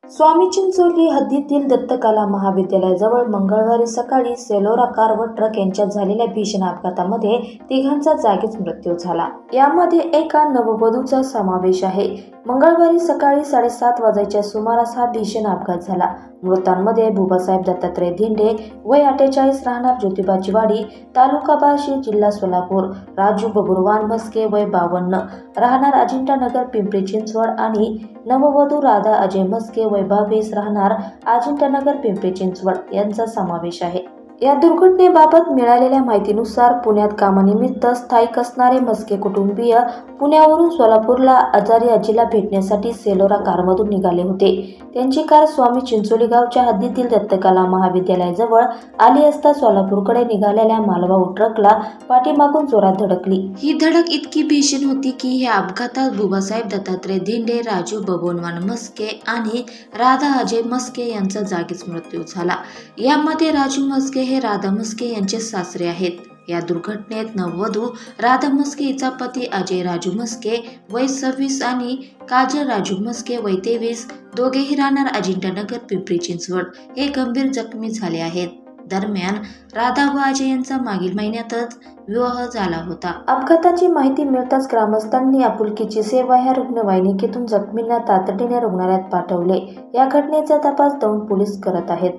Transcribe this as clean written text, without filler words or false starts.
स्वामी चिंचोली हद्दीतील दत्तकला महाविद्यालयाजवळ मंगळवारी सकाळी सेलोरा कार व ट्रक यांच्यात झालेल्या भीषण अपघातामध्ये तिघांचा जागीच मृत्यू झाला। यामध्ये एका नववधूचा समावेश आहे। मंगळवारी सकाळी 7:30 वाजण्याच्या सुमारास हा भीषण अपघात झाला। मृतांमध्ये बुबासाहेब दत्तात्रय धिंडे वय 48 राहणार ज्योतिबाची वाडी तालुका बार्शी जिल्हा सोलापूर, राजू बबुरवान मस्के वय 52 राहणार अजिंठानगर पिंपरी चिंचवड आणि नववधू राधा अजय मस्के वय 22 राहणार अजिंठानगर पिंपरी चिंचवड यांचा समावेश आहे। या दुर्घटनेबाबत मिळालेल्या माहितीनुसार पुण्यात कामानिमित्त स्थायिक असणारे मस्के कुटुंबीय पुण्यावरून सोलापूरला आजारी आजीला भेटण्यासाठी सेलोरा कारमधून निघाले होते। त्यांची कार स्वामी चिंचोली गावच्या हद्दीतील दत्तकला महाविद्यालयाजवळ आली असता सोलापूरकडे निघालेल्या मालवाहू ट्रकला पाठीमागून जोरात धडकली। ही धडक इतकी भीषण होती की या अपघातात बुबासाहेब दत्तात्रय धिंडे, राजू बबुरवान मस्के आणि राधा अजय मस्के यांचा जागीच मृत्यू झाला। यामध्ये राजू मस्के हे राधा मस्के यांचे सासरे आहेत। या दुर्घटनेत नववधू राधा मस्के हिचा पती अजय राजू मस्के वय 26 आणि काजल राजू मस्के वय 23 दोघेही राहणार अजिंठानगर पिंपरी चिंचवड हे गंभीर जखमी झाले आहेत। दरम्यान राधा व अजय यांचा मागील महिन्यातच विवाह झाला होता। अपघाताची माहिती मिळताच ग्रामस्थांनी आपुलकीची सेवा ह्या रुग्णवाहिकेतून जखमींना तातडीने रुग्णालयात पाठवले। या घटनेचा तपास दौंड पोलीस करत आहेत।